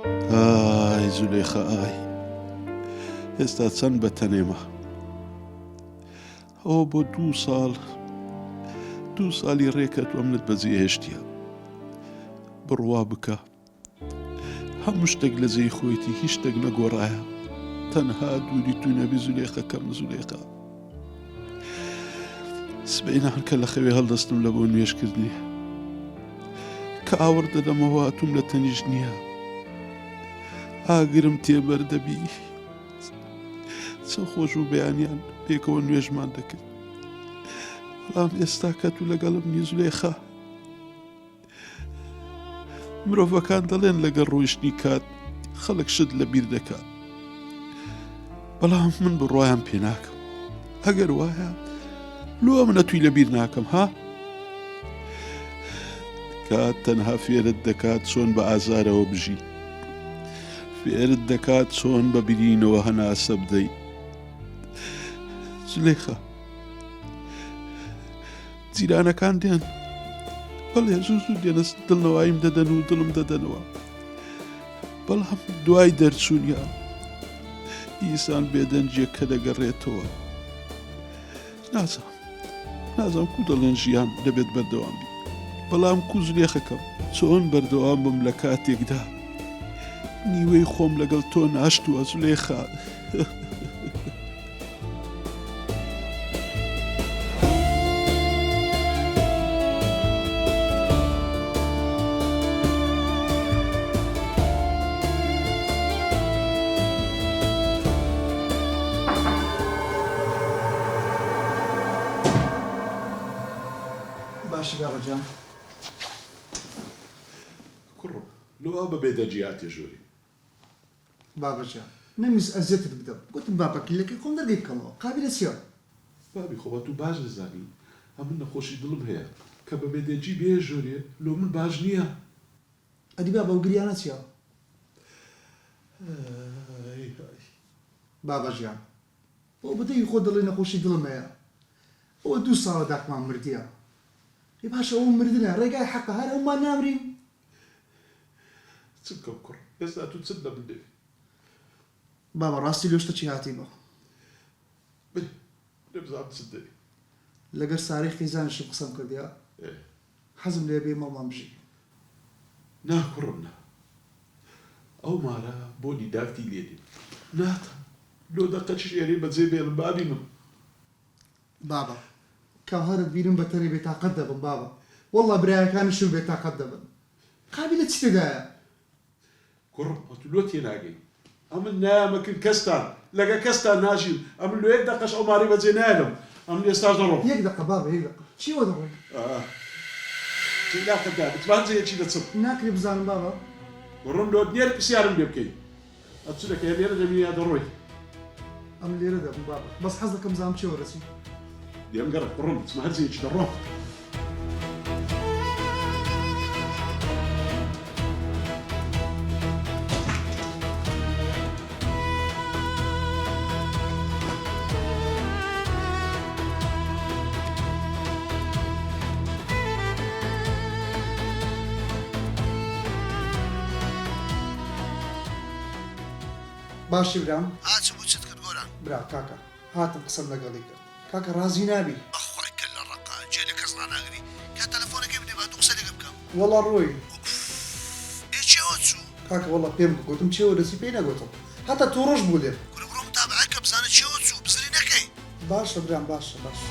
ئای زولێخە ئای ئێستا چەند بەتەنێمە. ئەوە بۆ 2 ساڵی ڕێکەت و ئەمنت بەجێهێشتیە. بڕوا بکە هەموو شتێک لە جێی خۆیتی، هیچ شتێک نەگۆڕایە، تەنها دووری تو نەبی زولێخە کەم زولێخە. سبەینان کە لە خەوێ هەڵدەستم لە بۆ نوێژکردنی کە ئاور دەدەمەوە ئەتوم لە تەنیش نییە، ئاگرم تێبەردەبی چە خۆش و بەیانیان پێکەوە نوێژمان دەکرد. بەڵام ئێستا کە تو لەگەڵم نی زولێخە، مرۆڤەکان دەڵێن لەگەڵ ڕۆیشتنی کات خەڵک شت لە بیر دەکات، بەڵام من بڕوایان پێ ناکەم. ئەگەر وایە لۆ منە توی لە بیر ناکەم ها. کات تەنها فێرت دەکات چۆن بە ئازارەوە بژی، فێرت دەکات چۆن بە برینەوە هەناسە بدەیت. زولێخە جیرانەکان دێن، بەڵێ زوو دێنە دڵنەوەیم دەدەن و دڵم دەدەنەوە، بەڵام دوای دەرچوونیا ئیسان بێدەنجیە کە دەگەڕێتەوە. نازانم کو دەڵێن ژیان دەبێت بەردەوام بی، بەڵام کو زولێخەکەم چۆن بەردەوام بم لە کاتێکدا نیوەی خۆم لەگەڵ تۆ ناشتووە زولێخە. باشی بابەجان. کوڕم لۆ بە بێدەنجیاتێ ژۆری. بابەجان نەمیست ئەزیەتت بدەم، گوتم با پەکیلەکەی خۆم دەرگەی بکەمەوە. قابلە چییە؟ بابی خۆبە تو باش دەزانی ئەمن نەخۆشی دڵم هەیە کە بە بێدەنجی بێ ژۆرێ لۆ من باش نییە. ئەدی با بەو گریانە چییە؟ بابەجان بۆ بەدەی خۆ دڵی نەخۆشی دڵم هەیە، ئەوە 2 ساڵە داکمان مردیە. ی باشە ئەو مردنە ڕێگای حەقە، هەر ئەومان نامرین. چ بکەم کوڕ، ئێستا تو چت لە من دەوێ؟ بابە ڕاستی لۆشتە چی هاتیبە؟ نەبزانم چت دەوێ. لەگەر سارەی خیزانشم قسەم کردیا حەزم لێ بێ ماڵمان بژی. نا کوڕم نا، ئەو مارە بۆ دیدارتی لێدێ ناتە لۆ دەقەت شێری بەجێ بێنم بابی من. بابە کاهارت بیرم بەتەرێ بێتاقەت دەبم بابە، وەڵڵا برایەکانشم بێتاقەت دەبن. قابلە چی تێدایە؟ کوڕم ئەتو لۆ تێناگەی، ئەمن نایەمەکن کەستان لەگە کەستان ناژیم، ئەمن لۆ 1 دەقەش ئەو ماری بەجێ نایەدەم، ئەمن ئێستاش دەڕۆم. 1 دقە بابە 1 دقە چیوە دەڕۆی؟ لاقەتدا بتوان جەیەکی دەچم ناکری بزانم بابە. ڕم لۆ نێر پرسیارم لێ بکەی ئەچ دەکەی لێرە دەبینیا دەڕۆی. ئەم لێرە دەبم بابە، بەس حەز دەکەم بزانم چی وەرەسی. دێم گەڕە کوڕم چمە هەر جەیەکی دەڕۆم. باشی برام هاچ بوو چت کرد گۆران برا کاکە هاتم قسەم لەگەڵی کرد. کاکە ڕازی نابی؟ بەخوای کە لە ڕقا جێ لە کەس ڕناگری کە تەلەفۆنەکەی بدێ با دوو قسە لەگە بکەم. وەڵا ڕۆی چێوە چوو کاکە وەڵا پێم گوتم چێوە دەسی پێی نەگوتم، هەتا تووڕۆژ بوو لێ. گورە بڕۆ متابعەکە بزانە چێوە چوو بزری نەکەی. باشە برام باشە باشە.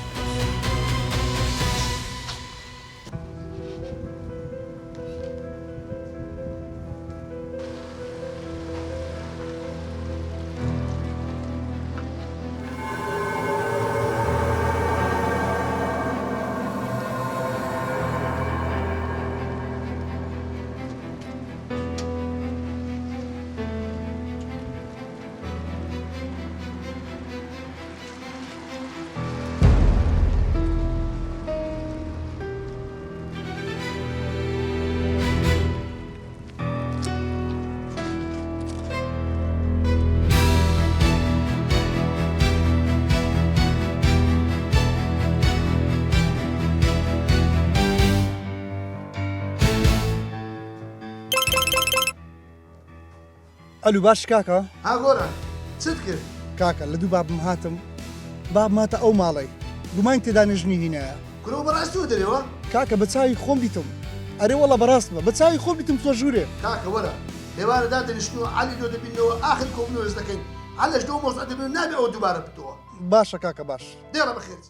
ئەلو باش کاکە ها گۆرە چت کرد کاکە لە دوو بابم هاتم بابم هاتە ئەو ماڵی گومان تێدا نژنی هینایە کورۆ بەڕاستی و دەرێوە کاکە بە چاوی خۆم دیتم ئەرێ وەڵە بەڕاستمە بە چاوی خۆم دیتم تۆ ژوورێ کاکە وەرە لێوارە دادەنیشتن و عەلی دۆ دەبینەوە ئاخر کۆبنەوەز دەکەین هەلەش دۆ مۆز دەبین و نابێ ئەوە دووبارە بتەوە باشە کاکە باش دێڕە بەخێر